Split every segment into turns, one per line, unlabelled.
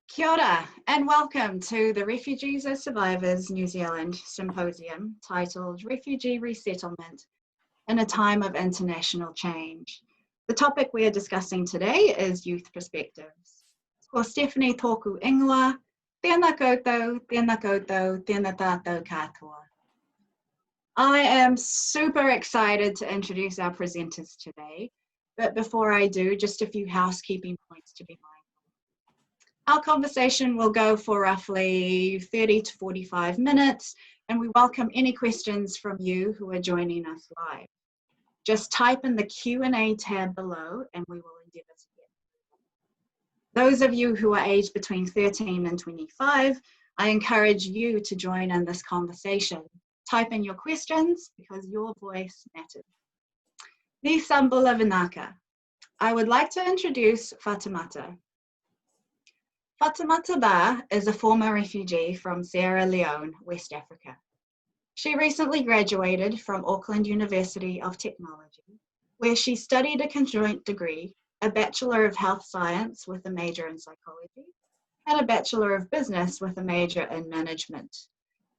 Kia ora, and welcome to the Refugees as Survivors New Zealand Symposium titled Refugee Resettlement in a Time of International Change. The topic we are discussing today is youth perspectives. Ko Stephanie tōku ingoa, tēnā koutou, tēnā koutou, tēnā tātou katoa. I am super excited to introduce our presenters today, but before I do, just a few housekeeping points to be mindful. Our conversation will go for roughly 30 to 45 minutes, and we welcome any questions from you who are joining us live. Just type in the Q&A tab below and we will endeavour to get through. Those of you who are aged between 13 and 25, I encourage you to join in this conversation. Type in your questions because your voice matters. Ni Sambula Vinaka. I would like to introduce Fatumata. Fatumata is a former refugee from Sierra Leone, West Africa. She recently graduated from Auckland University of Technology, where she studied a conjoint degree, a Bachelor of Health Science with a major in psychology, and a Bachelor of Business with a major in management.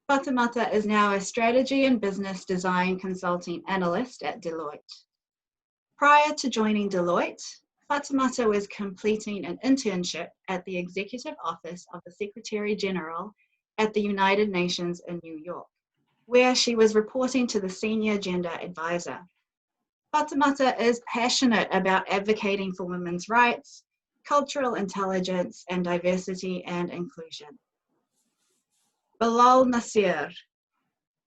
Fatumata is now a strategy and business design consulting analyst at Deloitte. Prior to joining Deloitte, Fatumata was completing an internship at the Executive Office of the Secretary General at the United Nations in New York, where she was reporting to the Senior Gender Advisor. Fatumata is passionate about advocating for women's rights, cultural intelligence, and diversity and inclusion. Bilal Nasier.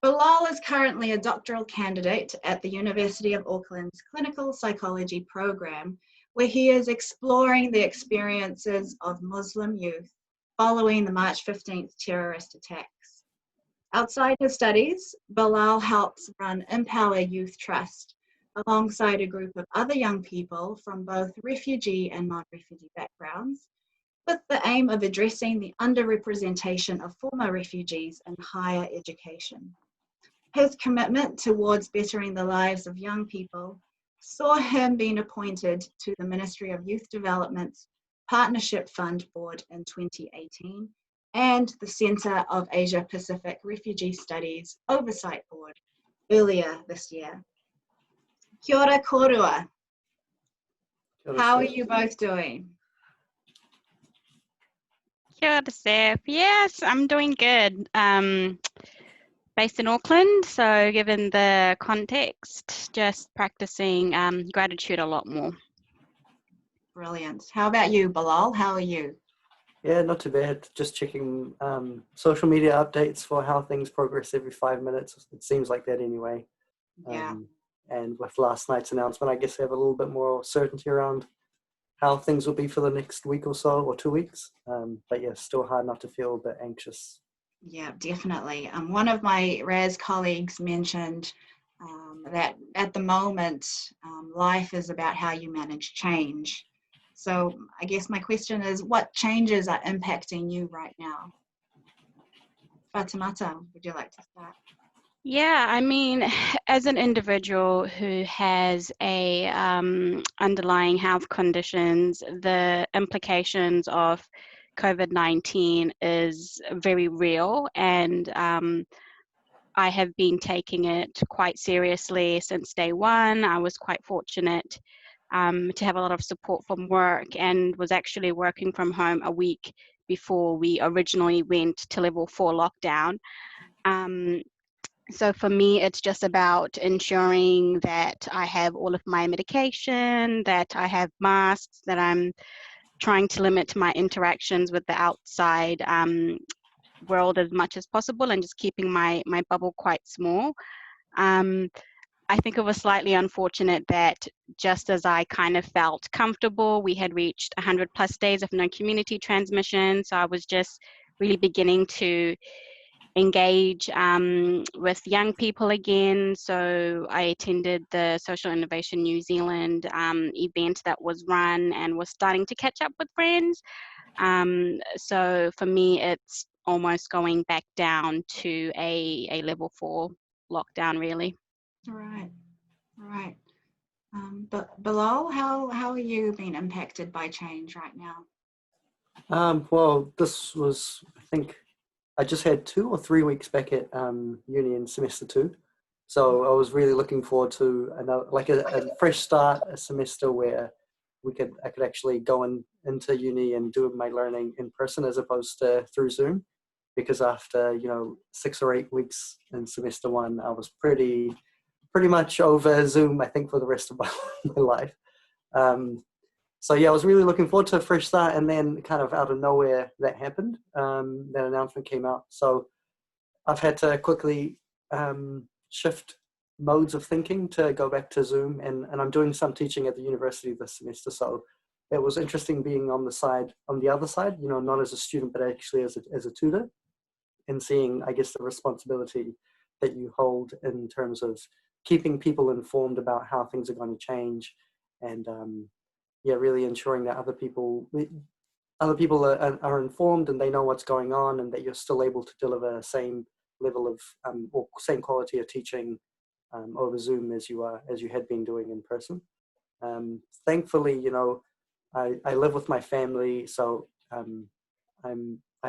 Bilal is currently a doctoral candidate at the University of Auckland's Clinical Psychology program, where he is exploring the experiences of Muslim youth following the March 15th terrorist attacks. Outside his studies, Bilal helps run Empower Youth Trust alongside a group of other young people from both refugee and non-refugee backgrounds, with the aim of addressing the underrepresentation of former refugees in higher education. His commitment towards bettering the lives of young people saw him being appointed to the Ministry of Youth Development's Partnership Fund Board in 2018 and the Centre of Asia Pacific Refugee Studies Oversight Board earlier this year. Kia ora korua. How are you both doing?
Kia ora, Steph. Yes, I'm doing good. Based in Auckland, so given the context, just practicing gratitude a lot more.
Brilliant. How about you, Bilal? How are you?
Yeah, not too bad. Just checking social media updates for how things progress every 5 minutes. It seems like that anyway.
Yeah.
And with last night's announcement, I guess I have a little bit more certainty around how things will be for the next week or so, or 2 weeks. But yeah, still hard not to feel a bit anxious.
Yeah, definitely. One of my RAS colleagues mentioned that at the moment, life is about how you manage change. So I guess my question is, what changes are impacting you right now? Fatumata, would you like to start?
Yeah, I mean, as an individual who has a underlying health conditions, the implications of COVID-19 is very real, and I have been taking it quite seriously since day one. I was quite fortunate to have a lot of support from work and was actually working from home a week before we originally went to level 4 lockdown. So for me, it's just about ensuring that I have all of my medication, that I have masks, that I'm trying to limit my interactions with the outside world as much as possible and just keeping my bubble quite small. I think it was slightly unfortunate that just as I kind of felt comfortable, we had reached 100 plus days of no community transmission. So I was just really beginning to engage with young people again. So I attended the Social Innovation New Zealand event that was run and was starting to catch up with friends. So for me, it's almost going back down to a level 4 lockdown, really.
Right. But Bilal, how are you being impacted by change right now?
Well, this was, I think, I just had 2 or 3 weeks back at uni in semester 2. So I was really looking forward to another, like a fresh start, a semester where I could actually go into uni and do my learning in person as opposed to through Zoom. Because after 6 or 8 weeks in semester 1, I was pretty much over Zoom, I think, for the rest of my life. Um, so yeah, I was really looking forward to a fresh start, and then kind of out of nowhere that happened. That announcement came out. So I've had to quickly shift modes of thinking to go back to Zoom, and I'm doing some teaching at the university this semester. So it was interesting being on the other side, not as a student, but actually as a tutor, and seeing, I guess, the responsibility that you hold in terms of keeping people informed about how things are going to change, and really ensuring that other people are informed and they know what's going on, and that you're still able to deliver the same level of or same quality of teaching over Zoom as you had been doing in person. Thankfully, I live with my family, so I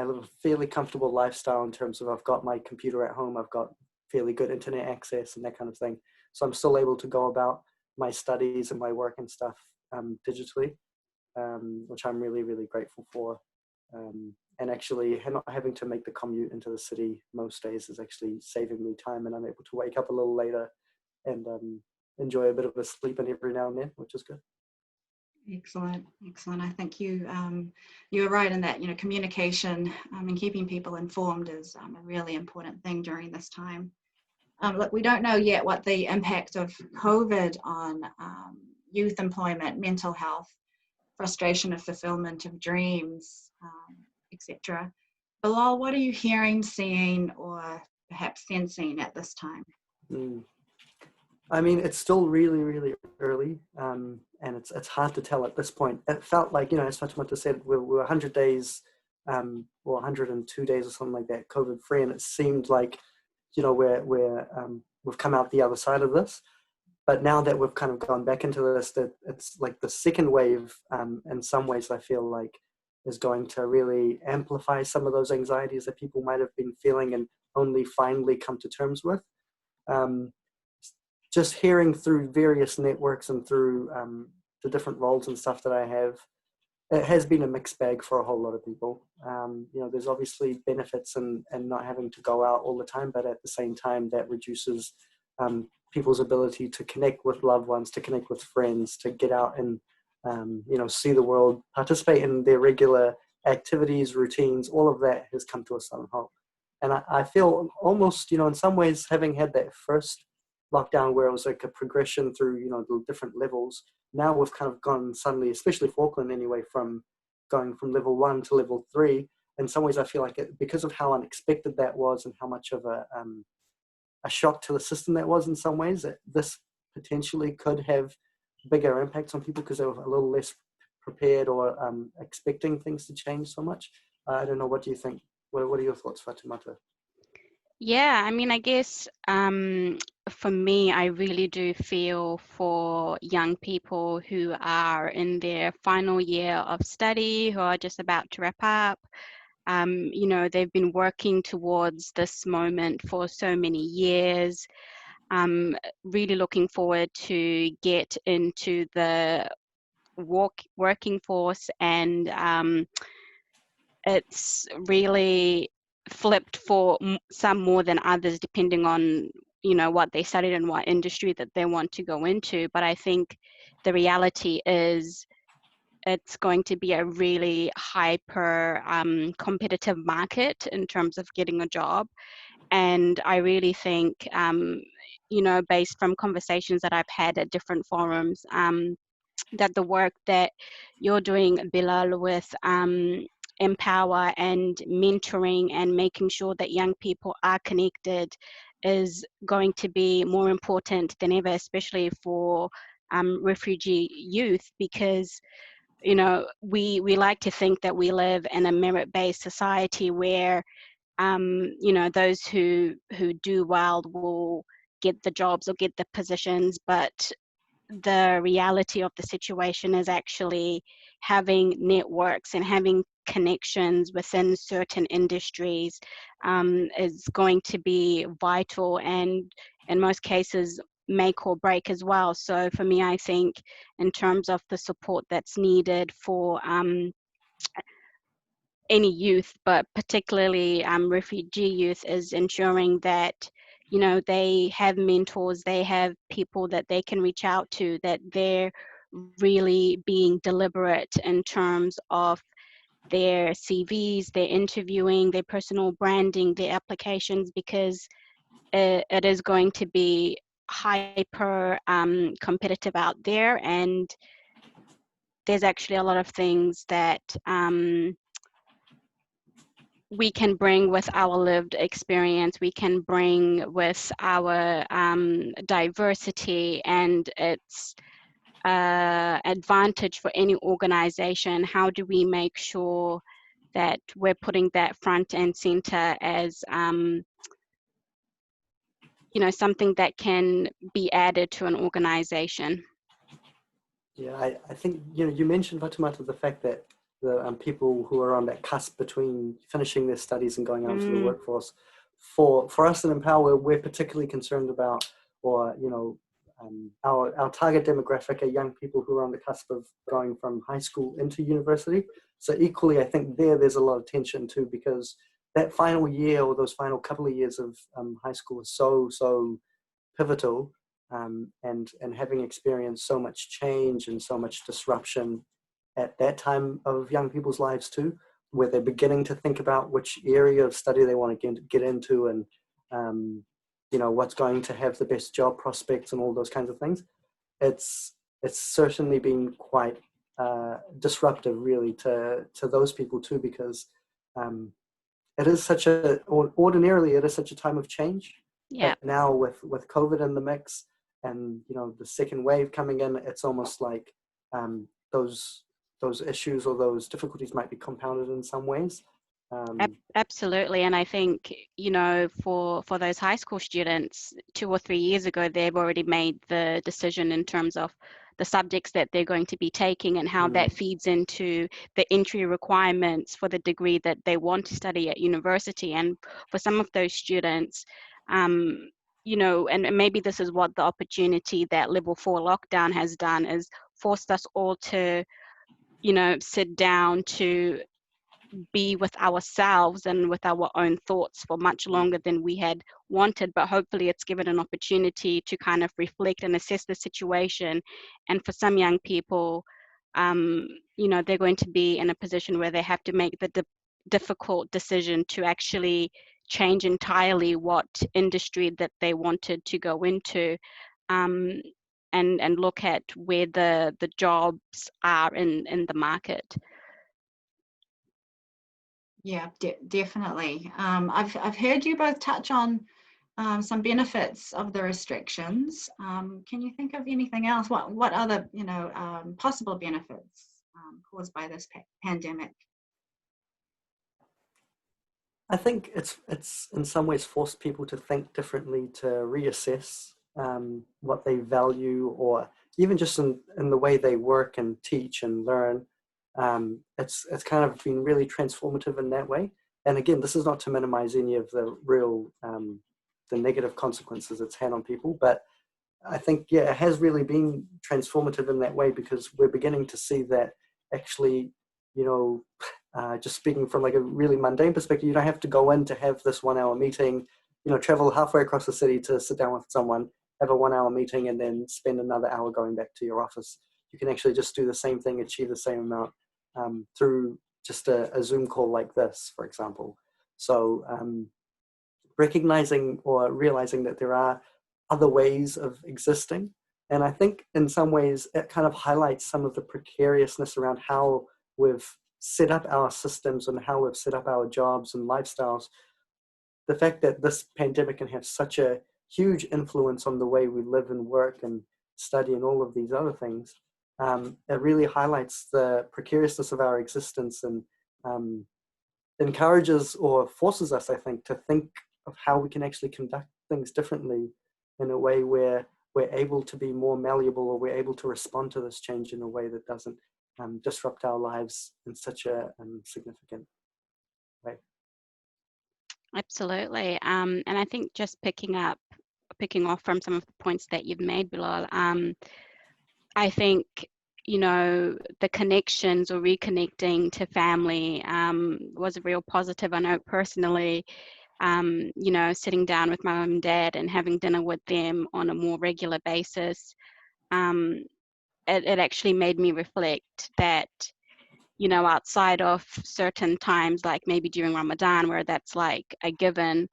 live a fairly comfortable lifestyle in terms of I've got my computer at home, I've got fairly good internet access and that kind of thing. So I'm still able to go about my studies and my work and stuff digitally, which I'm really, really grateful for. And actually not having to make the commute into the city most days is actually saving me time, and I'm able to wake up a little later and enjoy a bit of a sleep in every now and then, which is good.
Excellent. I think you're right in that communication and keeping people informed is a really important thing during this time. Look, we don't know yet what the impact of COVID on youth employment, mental health, frustration of fulfillment of dreams, etc. Bilal, what are you hearing, seeing, or perhaps sensing at this time?
I mean, it's still really, really early, and it's hard to tell at this point. It felt like, as Fatumata said, we're 100 days, or 102 days or something like that, COVID free, and it seemed like, we've come out the other side of this. But now that we've kind of gone back into this, that it's like the second wave, in some ways, I feel like is going to really amplify some of those anxieties that people might have been feeling and only finally come to terms with. Just hearing through various networks and through the different roles and stuff that I have, it has been a mixed bag for a whole lot of people. There's obviously benefits in not having to go out all the time, but at the same time, that reduces people's ability to connect with loved ones, to connect with friends, to get out and see the world, participate in their regular activities, routines. All of that has come to a sudden halt. And I feel almost, in some ways, having had that first lockdown where it was like a progression through, the different levels, now we've kind of gone suddenly, especially for Auckland anyway, from going from level 1 to level 3. In some ways, I feel like because of how unexpected that was and how much of a shock to the system that was in some ways, that this potentially could have bigger impacts on people because they were a little less prepared or expecting things to change so much. I don't know. What do you think? What are your thoughts, Fatumata?
Yeah, I mean, I guess for me, I really do feel for young people who are in their final year of study, who are just about to wrap up. They've been working towards this moment for so many years. Really looking forward to get into the working force, and it's really flipped for some more than others, depending on what they studied and what industry that they want to go into. But I think the reality is it's going to be a really hyper competitive market in terms of getting a job. And I really think, based from conversations that I've had at different forums, that the work that you're doing, Bilal, with Empower and mentoring and making sure that young people are connected is going to be more important than ever, especially for refugee youth, because we like to think that we live in a merit-based society where those who do well will get the jobs or get the positions, but the reality of the situation is actually having networks and having connections within certain industries is going to be vital, and in most cases make or break as well. So for me, I think in terms of the support that's needed for any youth, but particularly refugee youth, is ensuring that, you know, they have mentors, they have people that they can reach out to, that they're really being deliberate in terms of their CVs, their interviewing, their personal branding, their applications, because it is going to be hyper competitive out there, and there's actually a lot of things that we can bring with our lived experience, we can bring with our diversity, and its advantage for any organization. How do we make sure that we're putting that front and center as you know, something that can be added to an organization?
Yeah, I think, you know, you mentioned, Fatumata, the fact that the people who are on that cusp between finishing their studies and going out into the workforce, for us in Empower, we're particularly concerned about, or, you know, our target demographic are young people who are on the cusp of going from high school into university. So equally, I think there's a lot of tension too, because that final year or those final couple of years of high school is so pivotal, and having experienced so much change and so much disruption at that time of young people's lives too, where they're beginning to think about which area of study they want to get into, and you know, what's going to have the best job prospects and all those kinds of things. It's certainly been quite disruptive, really, to those people too, because it is such a, ordinarily it is such a time of change.
Yeah.
But now with COVID in the mix, and, you know, the second wave coming in, it's almost like those issues or those difficulties might be compounded in some ways.
Absolutely. And I think, you know, for those high school students, 2 or 3 years ago, they've already made the decision in terms of the subjects that they're going to be taking and how that feeds into the entry requirements for the degree that they want to study at university. And for some of those students, you know, and maybe this is what the opportunity that level 4 lockdown has done, is forced us all to, you know, sit down to be with ourselves and with our own thoughts for much longer than we had wanted. But hopefully it's given an opportunity to kind of reflect and assess the situation. And for some young people, you know, they're going to be in a position where they have to make the difficult decision to actually change entirely what industry that they wanted to go into, and look at where the jobs are in the market.
Yeah, definitely. I've heard you both touch on some benefits of the restrictions. Can you think of anything else? What other, you know, possible benefits caused by this pandemic?
I think it's in some ways forced people to think differently, to reassess what they value, or even just in the way they work and teach and learn. It's kind of been really transformative in that way. And again, this is not to minimize any of the real the negative consequences it's had on people, but I think, yeah, it has really been transformative in that way, because we're beginning to see that actually, you know, just speaking from like a really mundane perspective, you don't have to go in to have this 1 hour meeting, you know, travel halfway across the city to sit down with someone, have a 1 hour meeting, and then spend another hour going back to your office. You can actually just do the same thing, achieve the same amount through just a Zoom call like this, for example. So recognizing or realizing that there are other ways of existing. And I think in some ways it kind of highlights some of the precariousness around how we've set up our systems and how we've set up our jobs and lifestyles. The fact that this pandemic can have such a huge influence on the way we live and work and study and all of these other things, it really highlights the precariousness of our existence, and encourages or forces us, I think, to think of how we can actually conduct things differently, in a way where we're able to be more malleable, or we're able to respond to this change in a way that doesn't disrupt our lives in such a significant way.
Absolutely. And I think just picking off from some of the points that you've made, Bilal, I think, you know, the connections or reconnecting to family was a real positive. I know personally, you know, sitting down with my mum and dad and having dinner with them on a more regular basis, it actually made me reflect that, you know, outside of certain times, like maybe during Ramadan, where that's like a given,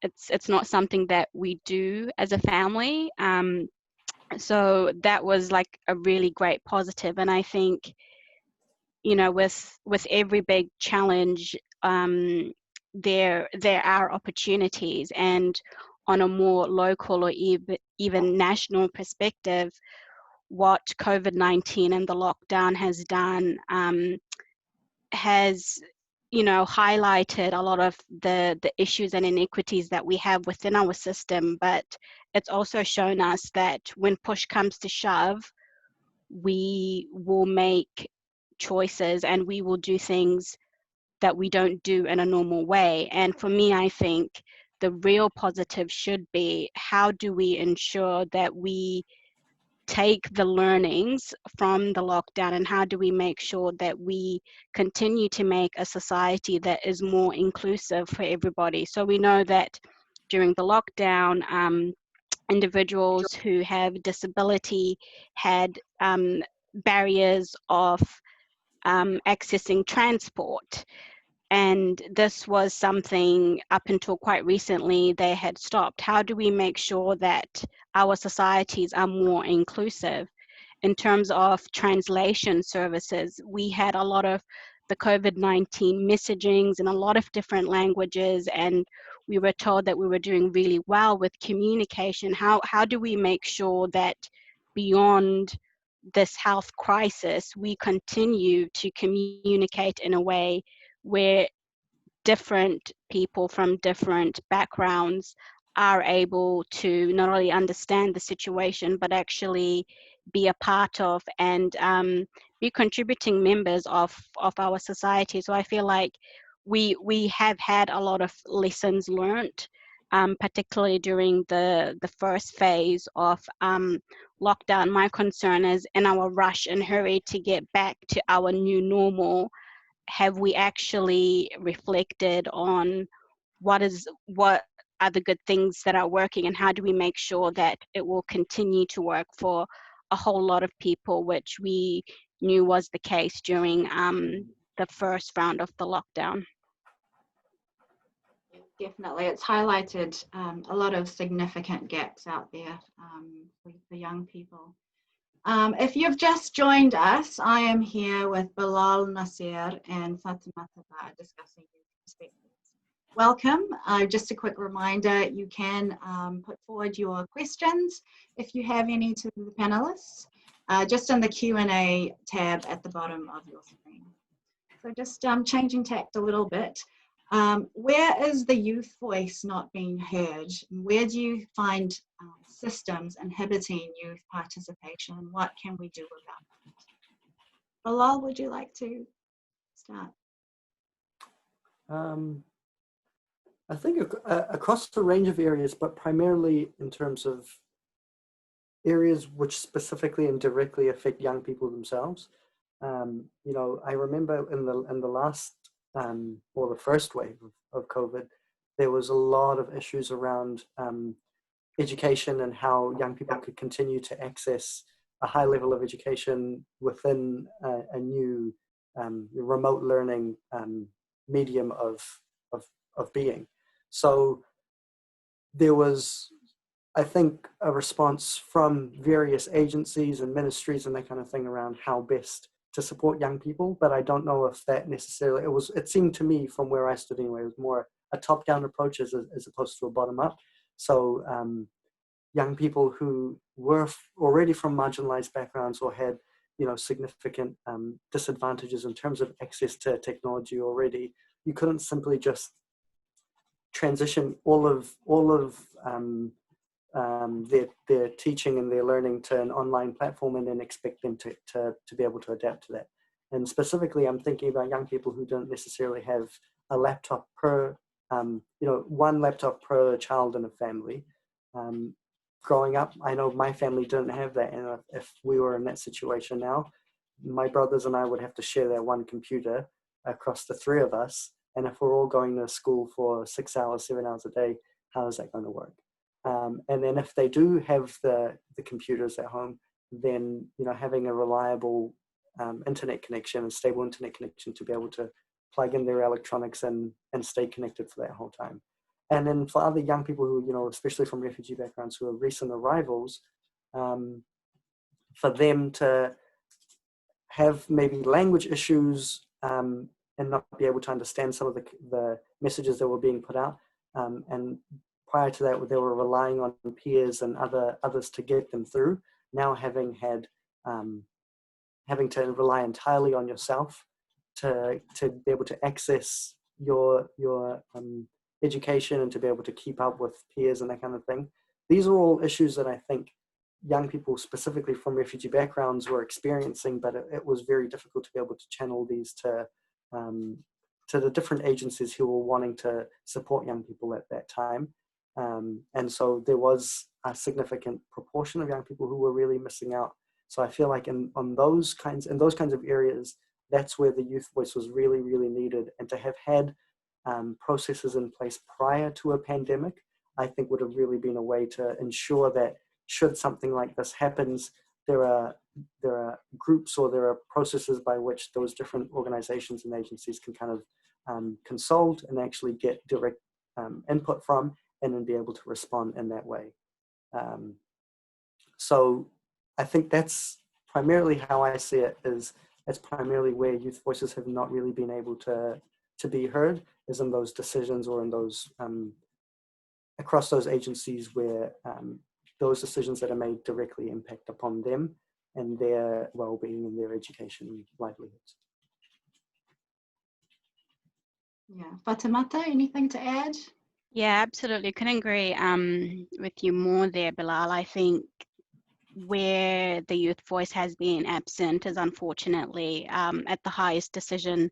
it's not something that we do as a family. So that was like a really great positive. And I think, you know, with every big challenge, there are opportunities. And on a more local or even national perspective, what COVID-19 and the lockdown has done has, you know, highlighted a lot of the issues and inequities that we have within our system. But it's also shown us that when push comes to shove, we will make choices and we will do things that we don't do in a normal way. And for me, I think the real positive should be, how do we ensure that we take the learnings from the lockdown, and how do we make sure that we continue to make a society that is more inclusive for everybody? So we know that during the lockdown, individuals who have disability had barriers of accessing transport. And this was something up until quite recently they had stopped. How do we make sure that our societies are more inclusive? In terms of translation services, we had a lot of the COVID-19 messagings in a lot of different languages, and we were told that we were doing really well with communication. How do we make sure that beyond this health crisis, we continue to communicate in a way where different people from different backgrounds are able to not only understand the situation, but actually be a part of and be contributing members of our society? So I feel like we have had a lot of lessons learned, particularly during the first phase of lockdown. My concern is, in our rush and hurry to get back to our new normal, have we actually reflected on what are the good things that are working, and how do we make sure that it will continue to work for a whole lot of people, which we knew was the case during the first round of the lockdown.
Definitely, it's highlighted a lot of significant gaps out there for young people. If you've just joined us, I am here with Bilal, Nasier, and Fatumata discussing youth perspectives. Welcome. Just a quick reminder, you can put forward your questions if you have any to the panelists, just in the Q&A tab at the bottom of your screen. So just changing tact a little bit. Where is the youth voice not being heard? Where do you find systems inhibiting youth participation? What can we do about that? Bilal, would you like to start?
I think across a range of areas, but primarily in terms of areas which specifically and directly affect young people themselves. You know, I remember in the last or the first wave of COVID, there was a lot of issues around education and how young people could continue to access a high level of education within a new remote learning medium of being. So there was, I think, a response from various agencies and ministries and that kind of thing around how best to support young people, but I don't know if that necessarily, it seemed to me from where I stood anyway, it was more a top-down approach as opposed to a bottom-up. So young people who were already from marginalized backgrounds or had, you know, significant disadvantages in terms of access to technology already, you couldn't simply just transition all of their teaching and their learning to an online platform and then expect them to be able to adapt to that. And specifically, I'm thinking about young people who don't necessarily have a laptop per, one laptop per child in a family. Growing up, I know my family didn't have that, and if we were in that situation now, my brothers and I would have to share that one computer across the three of us. And if we're all going to school for 6 hours, 7 hours a day, how is that going to work? And then if they do have the computers at home, then having a reliable internet connection and stable internet connection to be able to plug in their electronics and stay connected for that whole time. And then for other young people who, especially from refugee backgrounds who are recent arrivals, for them to have maybe language issues and not be able to understand some of the messages that were being put out. And prior to that, they were relying on peers and others to get them through. Now having to rely entirely on yourself to be able to access your education and to be able to keep up with peers and that kind of thing. These are all issues that I think young people specifically from refugee backgrounds were experiencing, but it was very difficult to be able to channel these to the different agencies who were wanting to support young people at that time. And so there was a significant proportion of young people who were really missing out. So I feel like in those kinds of areas, that's where the youth voice was really, really needed. And to have had processes in place prior to a pandemic, I think would have really been a way to ensure that should something like this happens, there are groups or there are processes by which those different organizations and agencies can kind of consult and actually get direct input from, and then be able to respond in that way. So I think that's primarily how I see it, is that's primarily where youth voices have not really been able to be heard, is in those decisions or in those across those agencies where those decisions that are made directly impact upon them and their well-being and their education and livelihoods.
Yeah, Fatumata, anything to add?
Yeah, absolutely. Couldn't agree with you more there, Bilal. I think where the youth voice has been absent is unfortunately at the highest decision,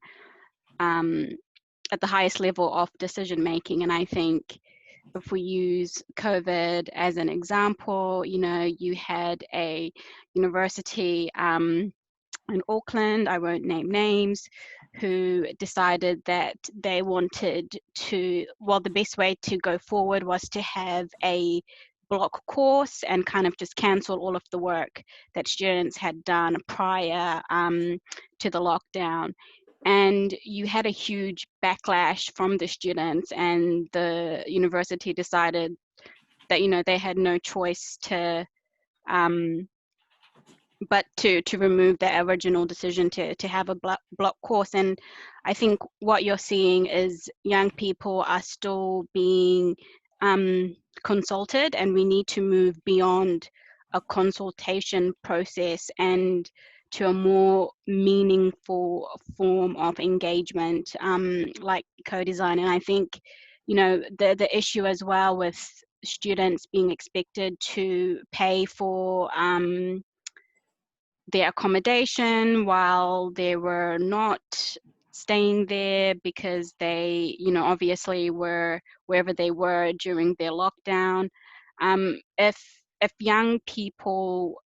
at the highest level of decision making. And I think if we use COVID as an example, you had a university in Auckland, I won't name names, who decided that they wanted to, the best way to go forward was to have a block course and kind of just cancel all of the work that students had done prior to the lockdown. And you had a huge backlash from the students, and the university decided that, they had no choice but to remove their original decision to have a block course. And I think what you're seeing is young people are still being consulted, and we need to move beyond a consultation process and to a more meaningful form of engagement, like co-design. And I think, the issue as well with students being expected to pay for their accommodation while they were not staying there because they, obviously were wherever they were during their lockdown. If young people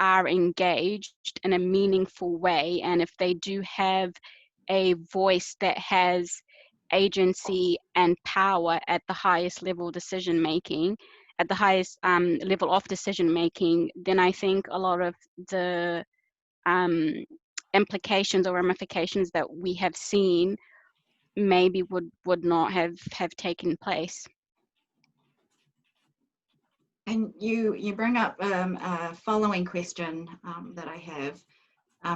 are engaged in a meaningful way, and if they do have a voice that has agency and power at the highest level decision making, at the highest level of decision making, then I think a lot of the implications or ramifications that we have seen maybe would not have taken place.
And you bring up a following question that I have.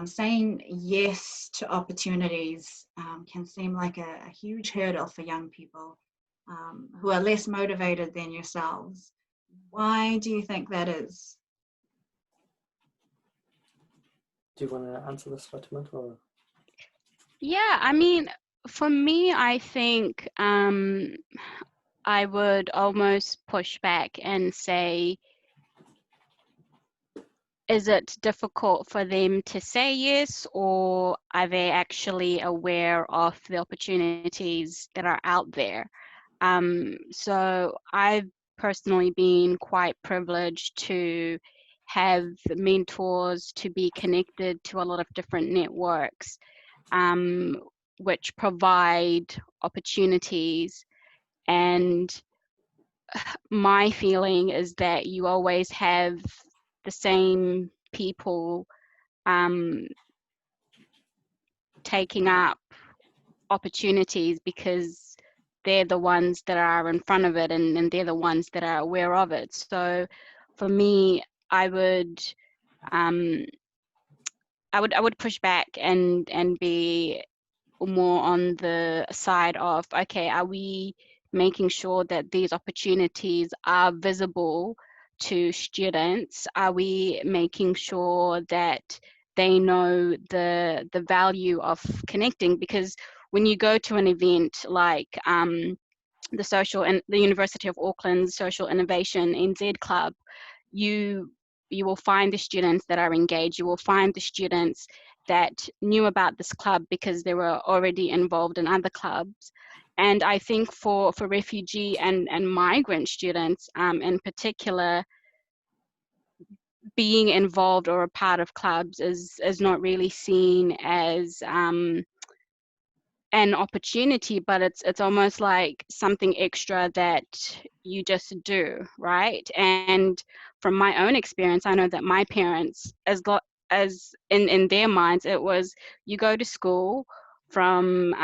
Saying yes to opportunities can seem like a huge hurdle for young people who are less motivated than yourselves. Why do you think that is?
Do you want to answer this, Fatima? Or?
Yeah, I mean, for me, I think I would almost push back and say, is it difficult for them to say yes, or are they actually aware of the opportunities that are out there? So I've personally been quite privileged to have mentors, to be connected to a lot of different networks, um, which provide opportunities. And my feeling is that you always have the same people um, taking up opportunities because they're the ones that are in front of it, and they're the ones that are aware of it. So for me, I would um, I would push back and be more on the side of, okay, are we making sure that these opportunities are visible to students? Are we making sure that they know the value of connecting? Because when you go to an event like the University of Auckland's Social Innovation NZ Club, you you will find the students that are engaged. You will find the students that knew about this club because they were already involved in other clubs. And I think for refugee and migrant students in particular, being involved or a part of clubs is not really seen as an opportunity, but it's almost like something extra that you just do, right? And from my own experience, I know that my parents, as in their minds, it was, you go to school from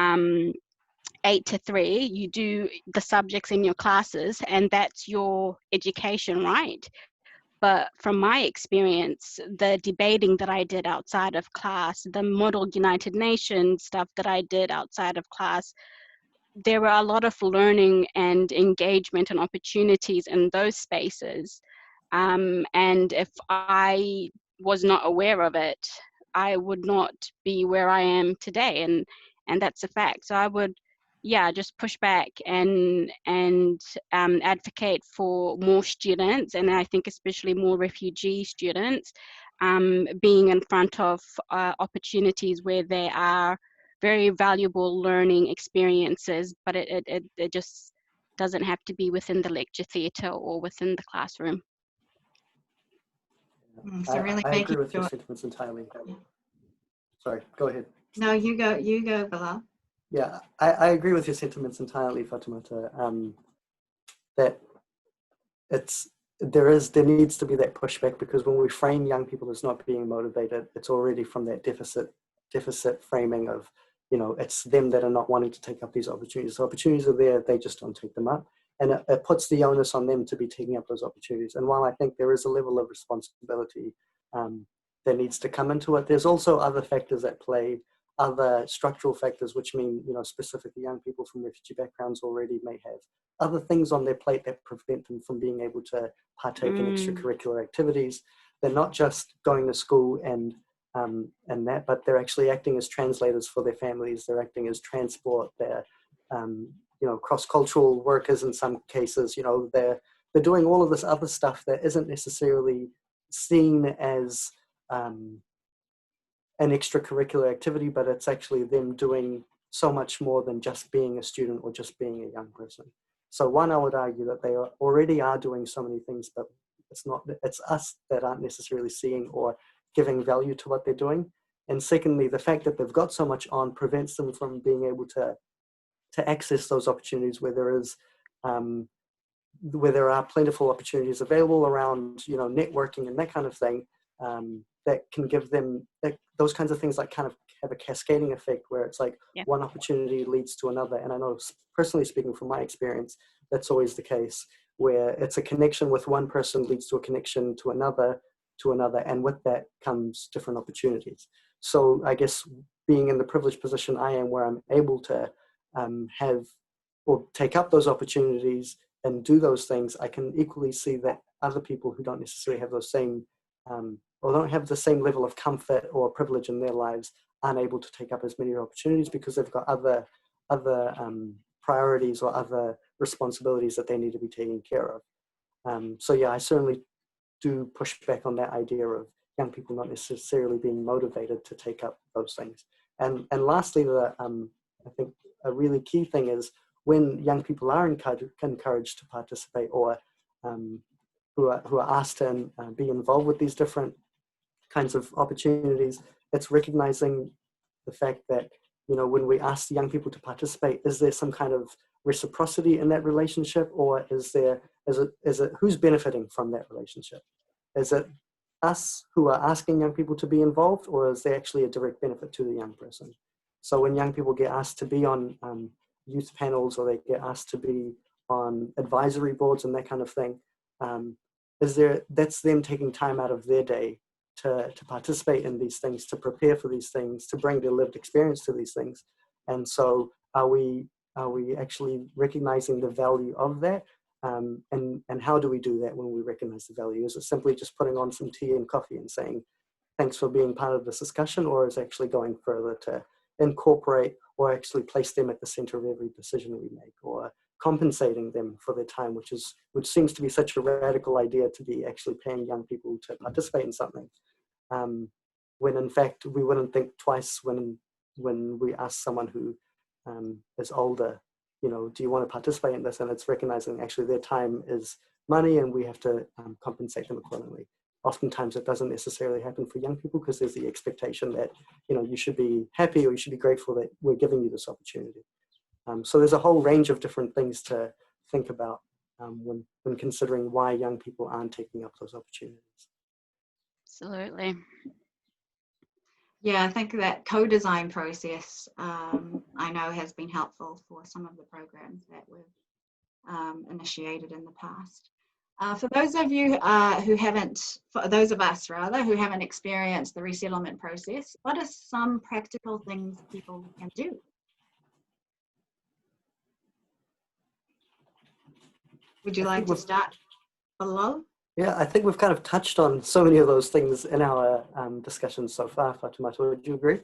8 to 3, you do the subjects in your classes, and that's your education, right? But from my experience, the debating that I did outside of class, the Model United Nations stuff that I did outside of class, there were a lot of learning and engagement and opportunities in those spaces. And if I was not aware of it, I would not be where I am today. And that's a fact. So I would, yeah, just push back and advocate for more students, and I think especially more refugee students, being in front of opportunities where there are very valuable learning experiences, but it just doesn't have to be within the lecture theatre or within the classroom.
So really
I agree
making
with your
sure.
sentiments entirely.
Yeah.
Sorry, go ahead.
No, you go, Bilal.
Yeah, I agree with your sentiments entirely, Fatumata. That there needs to be that pushback, because when we frame young people as not being motivated, it's already from that deficit framing of, it's them that are not wanting to take up these opportunities. So opportunities are there, they just don't take them up. And it puts the onus on them to be taking up those opportunities. And while I think there is a level of responsibility that needs to come into it, there's also other factors at play, other structural factors, which mean, specifically young people from refugee backgrounds already may have other things on their plate that prevent them from being able to partake in extracurricular activities. They're not just going to school and that, but they're actually acting as translators for their families. They're acting as transport. They're cross-cultural workers in some cases. They're doing all of this other stuff that isn't necessarily seen as an extracurricular activity, but it's actually them doing so much more than just being a student or just being a young person. So one, I would argue that they already are doing so many things, but it's us that aren't necessarily seeing or giving value to what they're doing. And secondly, the fact that they've got so much on prevents them from being able to access those opportunities where there are plentiful opportunities available around, networking and that kind of thing, that can give them those kinds of things, like kind of have a cascading effect where it's like one opportunity leads to another. And I know, personally speaking from my experience, that's always the case, where it's a connection with one person leads to a connection to another, and with that comes different opportunities. So I guess being in the privileged position I am, where I'm able to have or take up those opportunities and do those things, I can equally see that other people who don't necessarily have those same or don't have the same level of comfort or privilege in their lives aren't able to take up as many opportunities because they've got other priorities or other responsibilities that they need to be taking care of. So yeah, I certainly do push back on that idea of young people not necessarily being motivated to take up those things. And lastly, I think a really key thing is when young people are encouraged to participate, or who are asked to be involved with these different kinds of opportunities, it's recognizing the fact that, you know, when we ask young people to participate, is there some kind of reciprocity in that relationship, or is it who's benefiting from that relationship? Is it us who are asking young people to be involved, or is there actually a direct benefit to the young person? So when young people get asked to be on youth panels, or they get asked to be on advisory boards and that kind of thing, that's them taking time out of their day to participate in these things, to prepare for these things, to bring their lived experience to these things. And so are we actually recognizing the value of that? And how do we do that when we recognize the value? Is it simply just putting on some tea and coffee and saying, thanks for being part of this discussion, or is it actually going further to incorporate or actually place them at the center of every decision we make, or compensating them for their time, which seems to be such a radical idea, to be actually paying young people to participate in something, when in fact we wouldn't think twice when we ask someone who is older, you know, do you want to participate in this? And it's recognizing actually their time is money, and we have to compensate them accordingly. Oftentimes it doesn't necessarily happen for young people, because there's the expectation that, you know, you should be happy or you should be grateful that we're giving you this opportunity. So there's a whole range of different things to think about when considering why young people aren't taking up those opportunities.
Absolutely.
Yeah, I think that co-design process, I know, has been helpful for some of the programs that we've initiated in the past. For those of you for those of us rather, who haven't experienced the resettlement process, what are some practical things people can do? Would you like to start, Bilal?
Yeah, I think we've kind of touched on so many of those things in our discussions so far, Fatumata. Would you agree?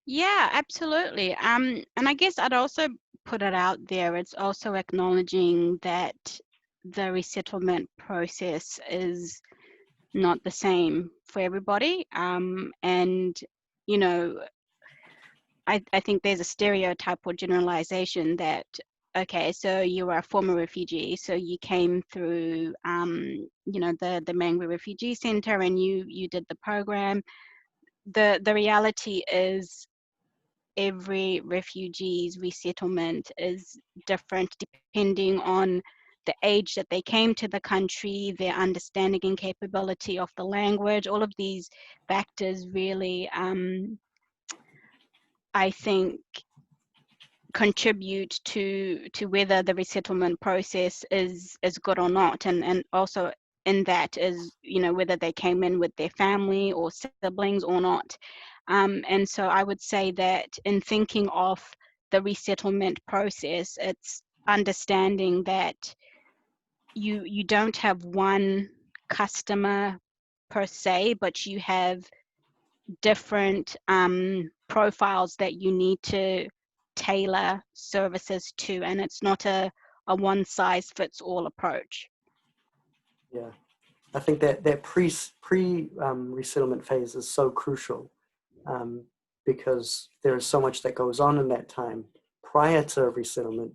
Yeah, absolutely. And I guess I'd also put it out there, it's also acknowledging that the resettlement process is not the same for everybody. And, you know, I think there's a stereotype or generalization that, okay, so you are a former refugee, so you came through, you know, the Mangwe Refugee Center, and you did the program. The reality is every refugee's resettlement is different depending on the age that they came to the country, their understanding and capability of the language. All of these factors really, I think, contribute to whether the resettlement process is good or not, and also in that is, you know, whether they came in with their family or siblings or not. And so I would say that in thinking of the resettlement process, it's understanding that you don't have one customer per se, but you have different profiles that you need to tailor services to, and it's not a one size fits all approach.
Yeah, I think that pre resettlement phase is so crucial, because there is so much that goes on in that time prior to resettlement.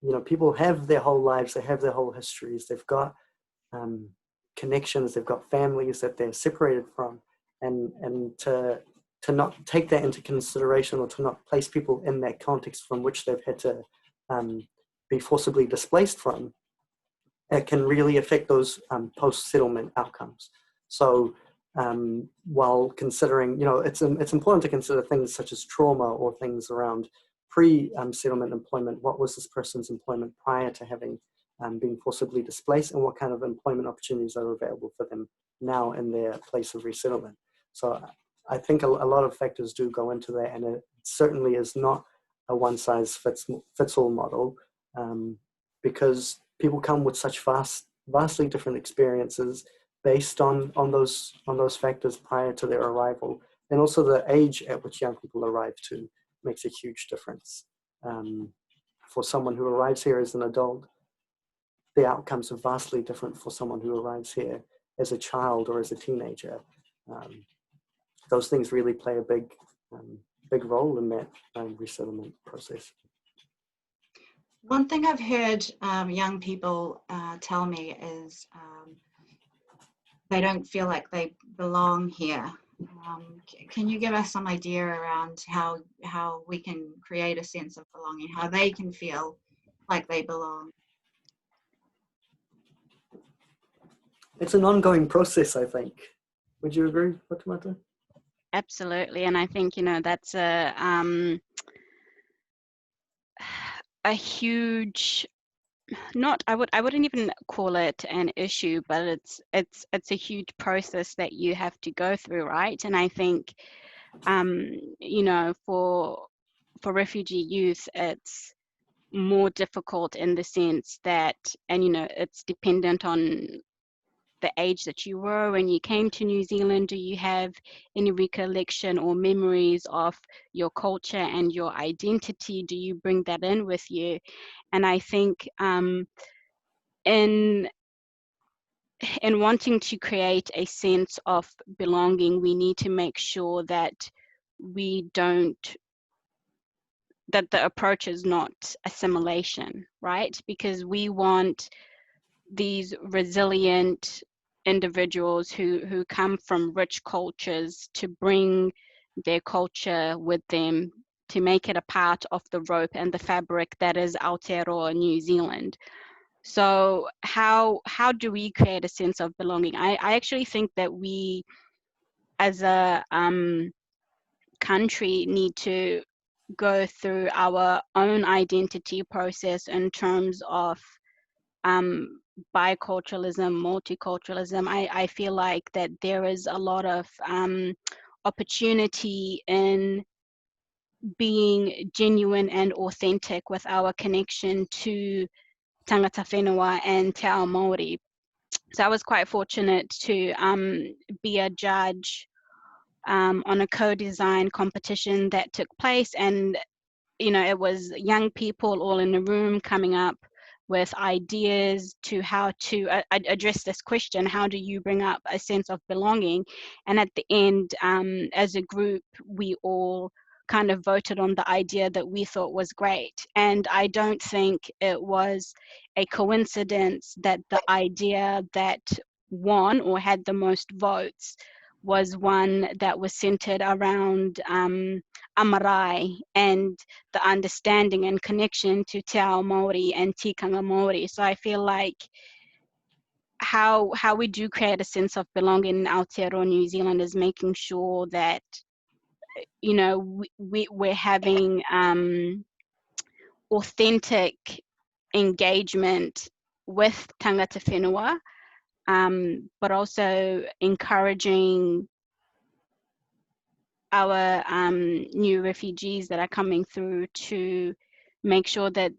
You know, people have their whole lives, they have their whole histories, they've got connections, they've got families that they're separated from, and to not take that into consideration, or to not place people in that context from which they've had to be forcibly displaced from, it can really affect those post-settlement outcomes. So while considering, you know, it's important to consider things such as trauma, or things around pre-settlement employment. What was this person's employment prior to having been forcibly displaced, and what kind of employment opportunities are available for them now in their place of resettlement? So I think a lot of factors do go into that, and it certainly is not a one-size-fits-all model, because people come with such vastly different experiences based on those factors prior to their arrival, and also the age at which young people arrive to makes a huge difference for someone who arrives here as an adult, the outcomes are vastly different for someone who arrives here as a child or as a teenager. Those things really play a big role in that resettlement process.
One thing I've heard young people tell me is they don't feel like they belong here. Can you give us some idea around how we can create a sense of belonging, how they can feel like they belong?
It's an ongoing process, I think. Would you agree, Fatumata?
Absolutely, and I think that's a huge, I wouldn't even call it an issue, but it's a huge process that you have to go through, right? And I think for refugee youth, it's more difficult in the sense that, and it's dependent on the age that you were when you came to New Zealand. Do you have any recollection or memories of your culture and your identity? Do you bring that in with you? And I think in wanting to create a sense of belonging, we need to make sure that that the approach is not assimilation, right? Because we want these resilient individuals who come from rich cultures to bring their culture with them, to make it a part of the rope and the fabric that is Aotearoa New Zealand. So how do we create a sense of belonging? I actually think that we as a country need to go through our own identity process in terms of biculturalism, multiculturalism. I feel like that there is a lot of opportunity in being genuine and authentic with our connection to tangata whenua and te ao Māori. So I was quite fortunate to be a judge on a co-design competition that took place, and it was young people all in the room coming up with ideas to how to address this question: how do you bring up a sense of belonging? And at the end, as a group, we all kind of voted on the idea that we thought was great. And I don't think it was a coincidence that the idea that won or had the most votes was one that was centered around amarai and the understanding and connection to te ao Māori and tikanga Māori. So I feel like how we do create a sense of belonging in Aotearoa New Zealand is making sure that we're having authentic engagement with tangata whenua, but also encouraging our new refugees that are coming through to make sure that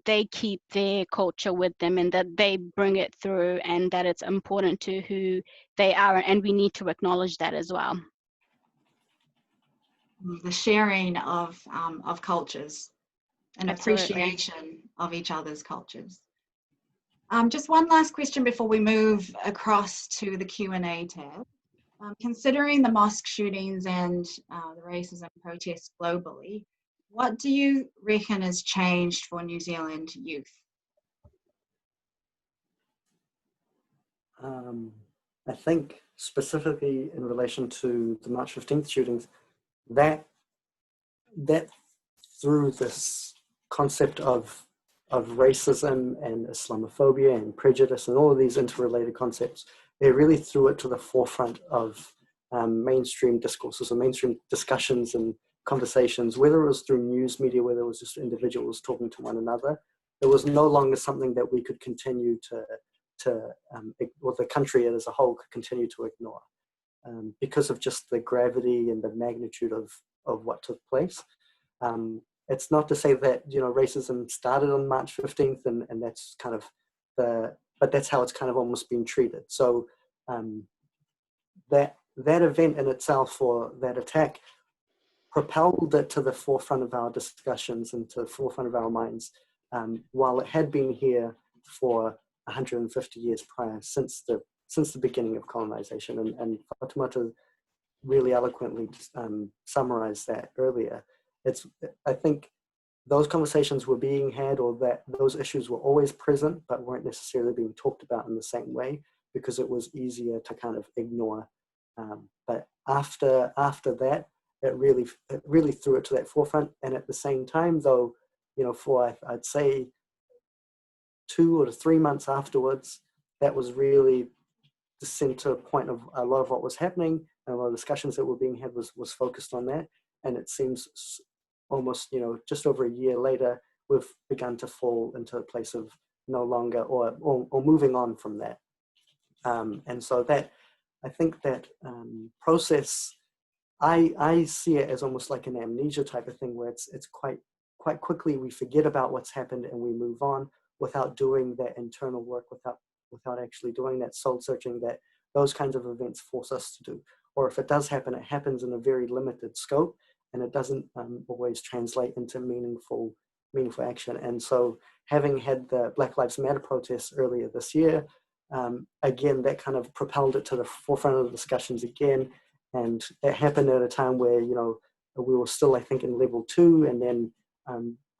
they keep their culture with them and that they bring it through, and that it's important to who they are, and we need to acknowledge that as well.
The sharing of cultures and
Absolutely.
appreciation of each other's cultures. Just one last question before we move across to the Q&A tab. Considering the mosque shootings and the racism protests globally, what do you reckon has changed for New Zealand youth?
I think specifically in relation to the March 15th shootings, that through this concept of racism and Islamophobia and prejudice and all of these interrelated concepts, they really threw it to the forefront of mainstream discourses or mainstream discussions and conversations, whether it was through news media, whether it was just individuals talking to one another. It was no longer something that we could continue or the country as a whole could continue to ignore because of just the gravity and the magnitude of what took place. It's not to say that racism started on March 15th and that's kind of but that's how it's kind of almost been treated. So that event in itself, or that attack, propelled it to the forefront of our discussions and to the forefront of our minds, while it had been here for 150 years prior, since the beginning of colonization. And Fatumata really eloquently summarized that earlier. I think those conversations were being had, or that those issues were always present, but weren't necessarily being talked about in the same way, because it was easier to kind of ignore. But after that, it really threw it to that forefront. And at the same time, though, for I'd say 2 or 3 months afterwards, that was really the center point of a lot of what was happening, and a lot of discussions that were being had was focused on that. And it seems almost, just over a year later, we've begun to fall into a place of no longer, or moving on from that. And so that, I think that process, I see it as almost like an amnesia type of thing, where it's quite quickly we forget about what's happened and we move on without doing that internal work, without actually doing that soul searching that those kinds of events force us to do. Or if it does happen, it happens in a very limited scope, and it doesn't always translate into meaningful action. And so, having had the Black Lives Matter protests earlier this year, again, that kind of propelled it to the forefront of the discussions again. And it happened at a time where, we were still, I think, in level 2. And then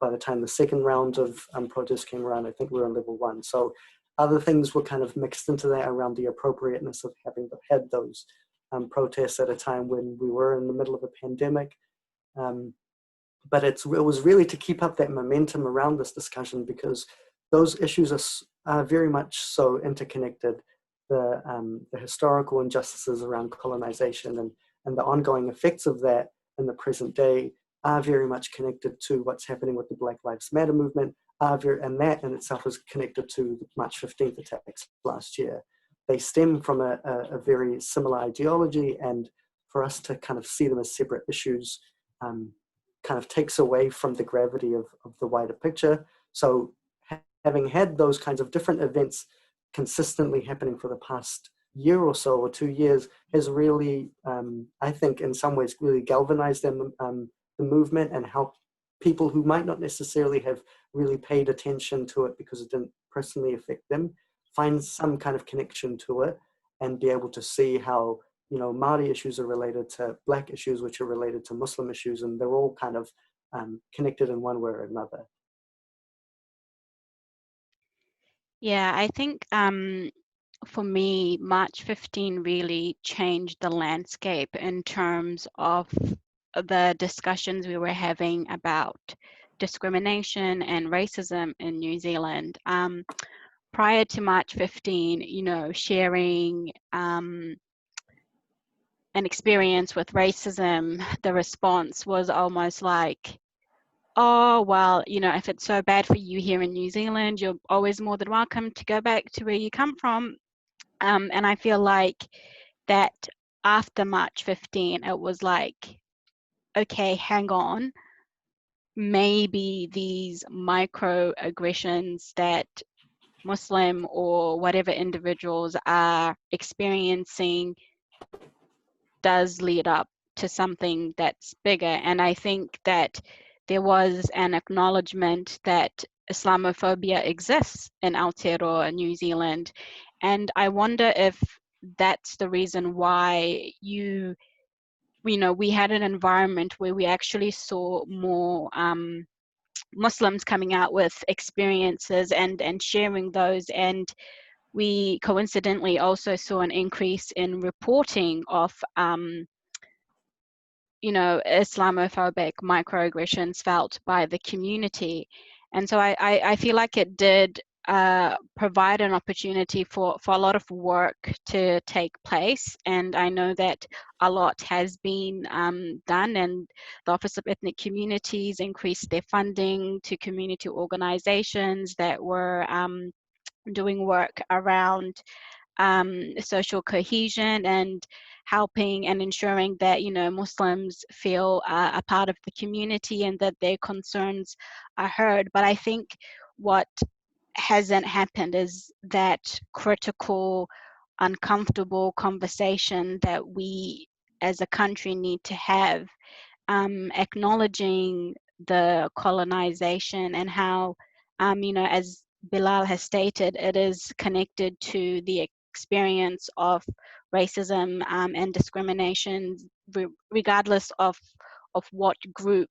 by the time the second round of protests came around, I think we were in level 1. So other things were kind of mixed into that around the appropriateness of having had those protests at a time when we were in the middle of a pandemic. But it was really to keep up that momentum around this discussion, because those issues are very much so interconnected. The historical injustices around colonization and the ongoing effects of that in the present day are very much connected to what's happening with the Black Lives Matter movement, and that in itself is connected to the March 15th attacks last year. They stem from a very similar ideology, and for us to kind of see them as separate issues kind of takes away from the gravity of the wider picture. So having had those kinds of different events consistently happening for the past year or so, or 2 years, has really, I think in some ways, really galvanized the movement, and helped people who might not necessarily have really paid attention to it because it didn't personally affect them, find some kind of connection to it, and be able to see how, Māori issues are related to Black issues, which are related to Muslim issues, and they're all kind of connected in one way or another.
Yeah, I think for me, March 15 really changed the landscape in terms of the discussions we were having about discrimination and racism in New Zealand. Prior to March 15, sharing an experience with racism, the response was almost like, oh, well, if it's so bad for you here in New Zealand, you're always more than welcome to go back to where you come from. And I feel like that after March 15, it was like, okay, hang on. Maybe these microaggressions that Muslim or whatever individuals are experiencing does lead up to something that's bigger. And I think that there was an acknowledgement that Islamophobia exists in Aotearoa, New Zealand. And I wonder if that's the reason why we had an environment where we actually saw more Muslims coming out with experiences and sharing those. And we coincidentally also saw an increase in reporting of Islamophobic microaggressions felt by the community. And so I feel like it did provide an opportunity for a lot of work to take place. And I know that a lot has been done, and the Office of Ethnic Communities increased their funding to community organizations that were doing work around social cohesion and helping and ensuring that Muslims feel a part of the community and that their concerns are heard. But I think what hasn't happened is that critical, uncomfortable conversation that we as a country need to have acknowledging the colonization and how, as Bilal has stated, it is connected to the experience of racism and discrimination, regardless of what group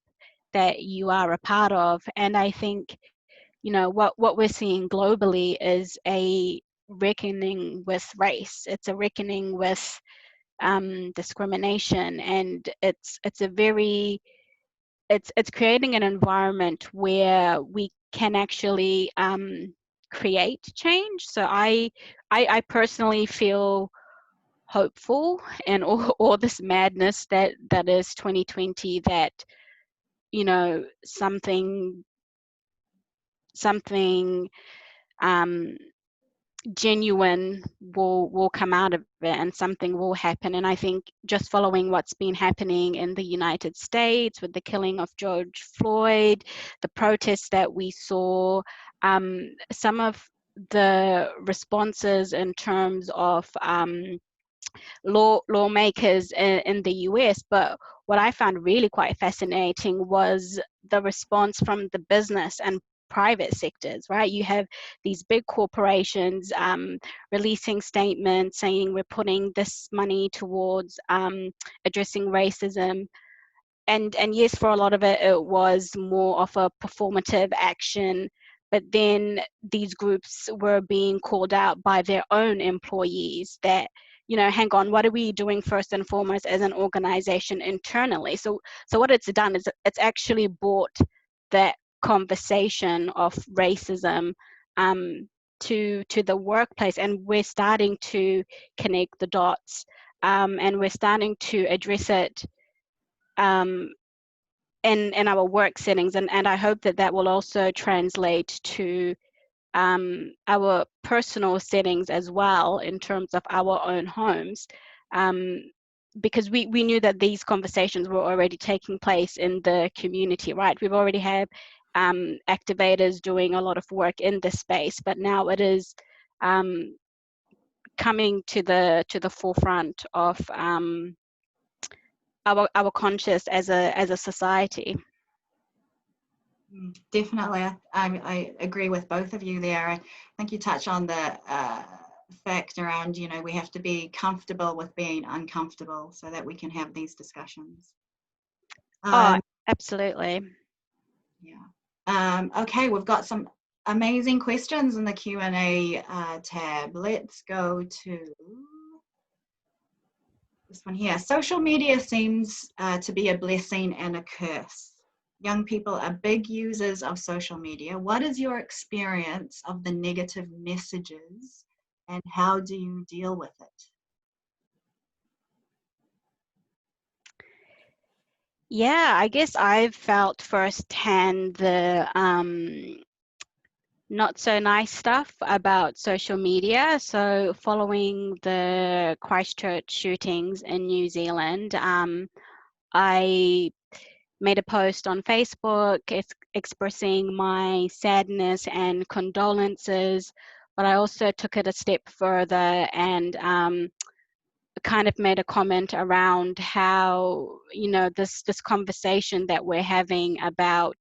that you are a part of. And I think, what we're seeing globally is a reckoning with race. It's a reckoning with discrimination, and it's creating an environment where we can actually create change. So I personally feel hopeful in all this madness that is 2020, that something genuine will come out of it, and something will happen. And I think just following what's been happening in the United States with the killing of George Floyd, the protests that we saw, some of the responses in terms of lawmakers in the US. But what I found really quite fascinating was the response from the business and private sectors, right? You have these big corporations releasing statements saying we're putting this money towards addressing racism. And yes, for a lot of it, it was more of a performative action. But then these groups were being called out by their own employees that, hang on, what are we doing first and foremost as an organization internally? So what it's done is it's actually brought that conversation of racism to the workplace, and we're starting to connect the dots, and we're starting to address it in our work settings, and I hope that will also translate to our personal settings as well, in terms of our own homes, because we knew that these conversations were already taking place in the community, right? We've already had activators doing a lot of work in this space, but now it is coming to the forefront of our conscious as a society.
Definitely, I agree with both of you there. I think you touch on the fact around, we have to be comfortable with being uncomfortable so that we can have these discussions.
Absolutely.
Yeah. Okay, we've got some amazing questions in the Q&A tab. Let's go to this one here. Social media seems to be a blessing and a curse. Young people are big users of social media. What is your experience of the negative messages, and how do you deal with it?
Yeah, I guess I've felt firsthand the not so nice stuff about social media. So following the Christchurch shootings in New Zealand, I made a post on Facebook expressing my sadness and condolences, but I also took it a step further and kind of made a comment around how, this conversation that we're having about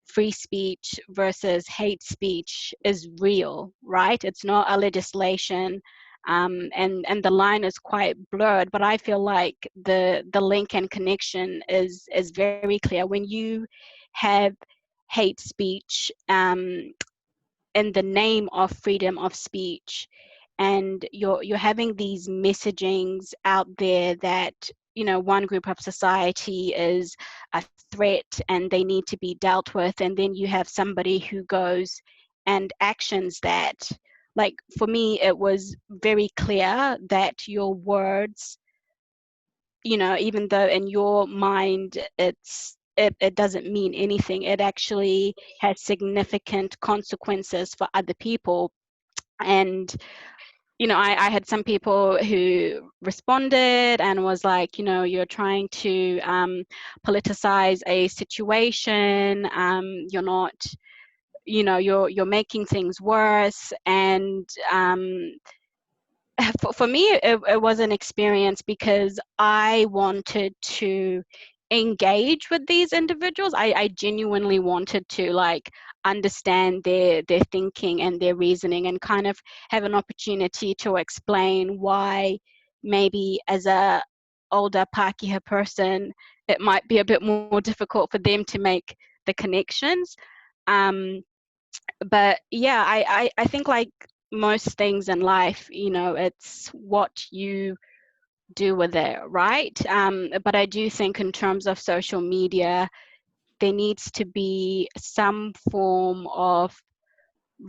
free speech versus hate speech is real, right? It's not a legislation, and the line is quite blurred, but I feel like the link and connection is very clear. When you have hate speech in the name of freedom of speech, and you're having these messagings out there that, one group of society is a threat and they need to be dealt with, and then you have somebody who goes and actions that. Like, for me, it was very clear that your words, even though in your mind it doesn't mean anything, it actually has significant consequences for other people. And I had some people who responded and was like, you're trying to politicize a situation, you're not, you're making things worse. And for me, it was an experience because I wanted to engage with these individuals. I genuinely wanted to like understand their thinking and their reasoning, and kind of have an opportunity to explain why maybe as a older Pākehā person it might be a bit more difficult for them to make the connections. But yeah, I think like most things in life, you know, it's what you do with it, right? But I do think in terms of social media, there needs to be some form of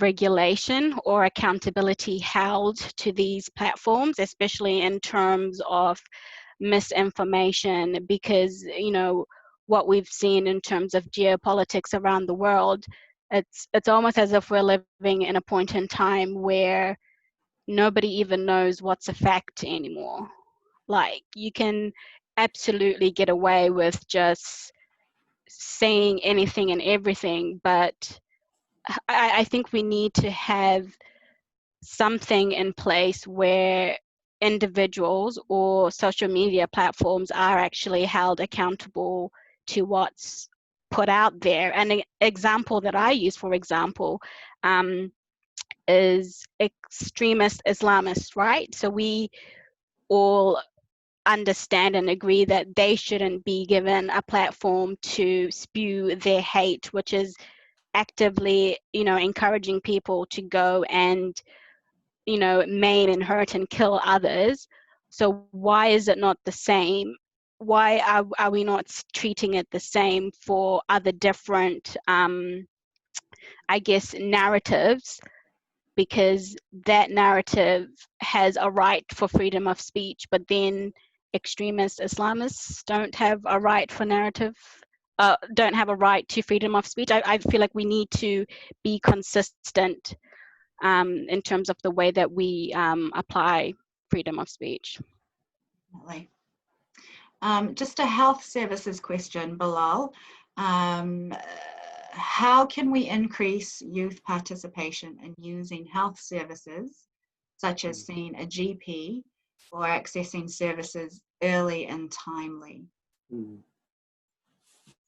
regulation or accountability held to these platforms, especially in terms of misinformation, because, you know, what we've seen in terms of geopolitics around the world, it's almost as if we're living in a point in time where nobody even knows what's a fact anymore. Like, you can absolutely get away with just saying anything and everything, but I think we need to have something in place where individuals or social media platforms are actually held accountable to what's put out there. And an example that I use, for example, is extremist Islamists, right? So we all understand and agree that they shouldn't be given a platform to spew their hate, which is actively, you know, encouraging people to go and, you know, maim and hurt and kill others. So why is it not the same? Why are we not treating it the same for other different, I guess, narratives? Because that narrative has a right for freedom of speech, but then extremist Islamists don't have a right for narrative, don't have a right to freedom of speech. I feel like we need to be consistent in terms of the way that we apply freedom of speech.
Definitely. Just a health services question, Bilal. How can we increase youth participation in using health services, such as seeing a GP or accessing services early and timely?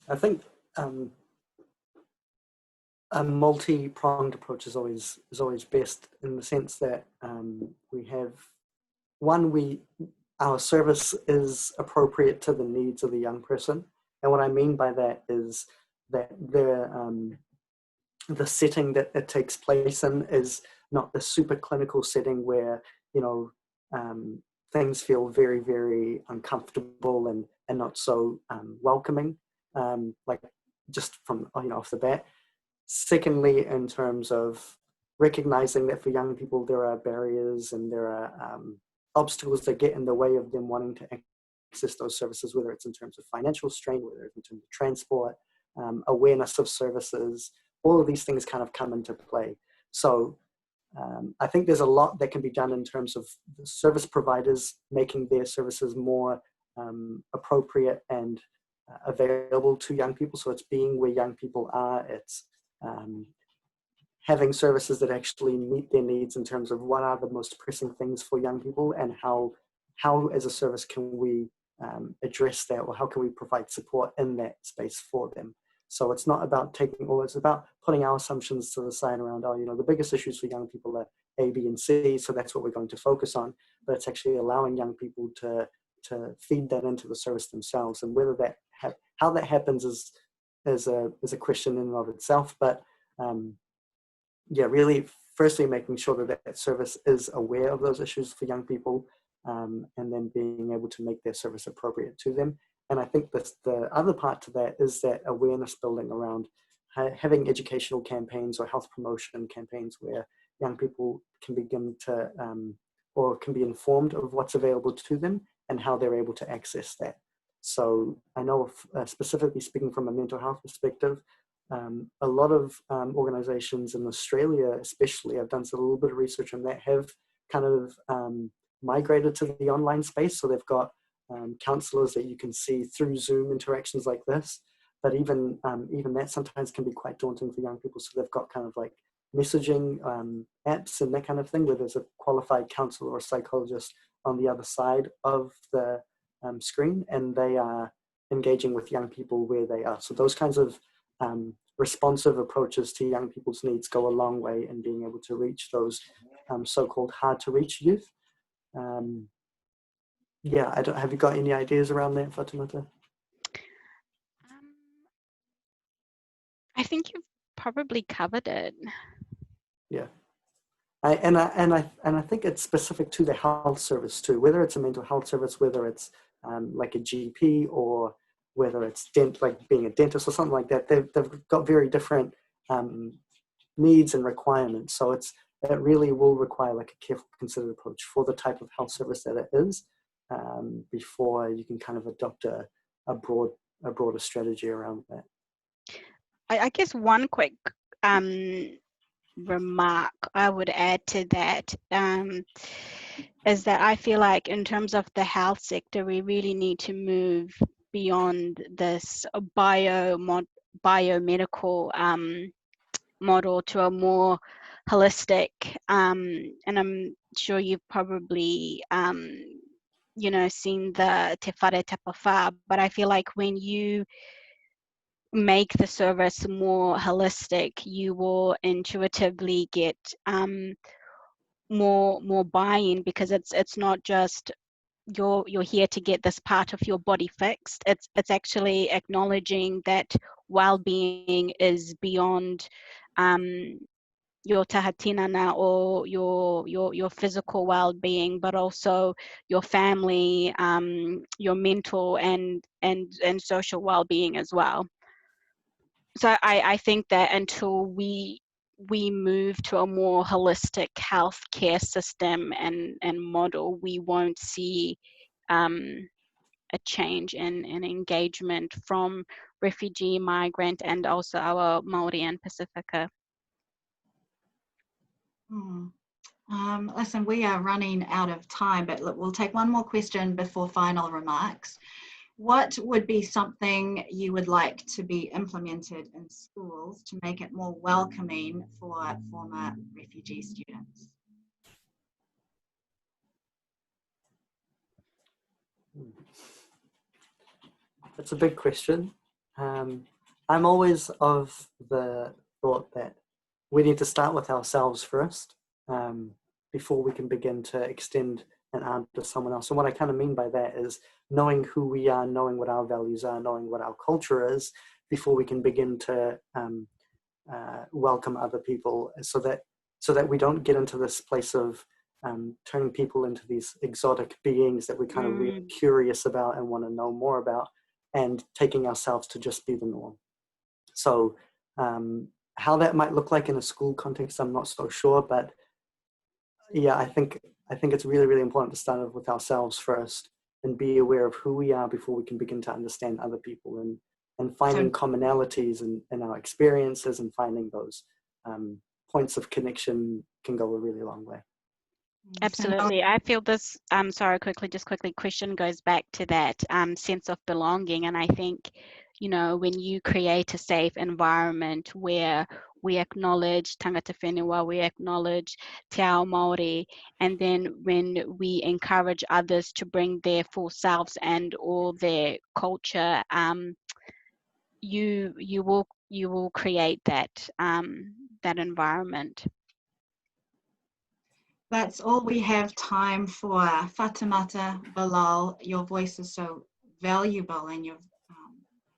I think a multi-pronged approach is always best, in the sense that we have our service is appropriate to the needs of the young person, and what I mean by that is that the setting that it takes place in is not the super clinical setting where, you know, things feel very, very uncomfortable and not so welcoming, like just from, you know, off the bat. Secondly, in terms of recognizing that for young people there are barriers and there are obstacles that get in the way of them wanting to access those services, whether it's in terms of financial strain, whether it's in terms of transport, awareness of services. All of these things kind of come into play. So I think there's a lot that can be done in terms of the service providers making their services more appropriate and available to young people. So it's being where young people are. It's having services that actually meet their needs in terms of what are the most pressing things for young people, and how as a service can we address that, or how can we provide support in that space for them. So it's not about it's about putting our assumptions to the side around, oh, you know, the biggest issues for young people are A, B, and C, so that's what we're going to focus on. But it's actually allowing young people to feed that into the service themselves, and whether that how that happens is a question in and of itself. But yeah, really, firstly, making sure that service is aware of those issues for young people, and then being able to make their service appropriate to them. And I think the other part to that is that awareness building around having educational campaigns or health promotion campaigns where young people can begin to, or can be informed of what's available to them and how they're able to access that. So I know, specifically speaking from a mental health perspective, a lot of organizations in Australia especially, I've done a little bit of research on that, have kind of migrated to the online space. So they've got counselors that you can see through Zoom interactions like this. But even that sometimes can be quite daunting for young people. So they've got kind of like messaging apps and that kind of thing, where there's a qualified counselor or psychologist on the other side of the screen, and they are engaging with young people where they are. So those kinds of responsive approaches to young people's needs go a long way in being able to reach those so-called hard-to-reach youth. Yeah, have you got any ideas around that, Fatumata?
I think you've probably covered it.
Yeah. I think it's specific to the health service too, whether it's a mental health service, whether it's like a GP, or whether it's like being a dentist or something like that. They've got very different needs and requirements. So it really will require like a careful, considered approach for the type of health service that it is, before you can kind of adopt a broader strategy around that.
I guess one quick remark I would add to that is that I feel like in terms of the health sector, we really need to move beyond this biomedical model to a more holistic, and I'm sure you've probably seen the Te Whare Te Pawha, but I feel like when you make the service more holistic, you will intuitively get more buy-in, because it's not just you're here to get this part of your body fixed. It's actually acknowledging that well-being is beyond your tahatinana or your physical well-being, but also your family, your mental and social well-being as well. So I think that until we move to a more holistic healthcare system and model, we won't see a change in engagement from refugee, migrant, and also our Māori and Pacifica.
Listen, we are running out of time, but look, we'll take one more question before final remarks. What would be something you would like to be implemented in schools to make it more welcoming for former refugee students?
That's a big question. I'm always of the thought that we need to start with ourselves first, before we can begin to extend an arm to someone else. And what I kind of mean by that is knowing who we are, knowing what our values are, knowing what our culture is, before we can begin to welcome other people, so that we don't get into this place of turning people into these exotic beings that we're kind of really curious about and want to know more about, and taking ourselves to just be the norm. So how that might look like in a school context, I'm not so sure, but yeah, I think it's really, really important to start with ourselves first and be aware of who we are before we can begin to understand other people, and finding commonalities in our experiences, and finding those points of connection can go a really long way.
Absolutely. I feel this, question goes back to that sense of belonging. And I think, when you create a safe environment where we acknowledge tangata whenua, we acknowledge te ao Māori, and then when we encourage others to bring their full selves and all their culture, you will create that environment.
That's all we have time for. Fatumata, Bilal, your voice is so valuable, and you've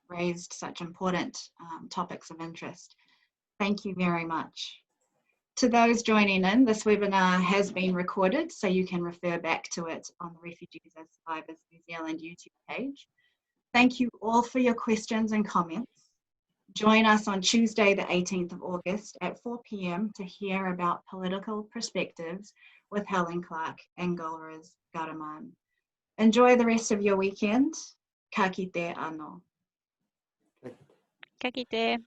raised such important topics of interest. Thank you very much. To those joining in, this webinar has been recorded, so you can refer back to it on the Refugees as Survivors New Zealand YouTube page. Thank you all for your questions and comments. Join us on Tuesday, the 18th of August at 4 p.m. to hear about political perspectives with Helen Clark and Golriz Garaman. Enjoy the rest of your weekend. Ka kite anō.
Ka kite.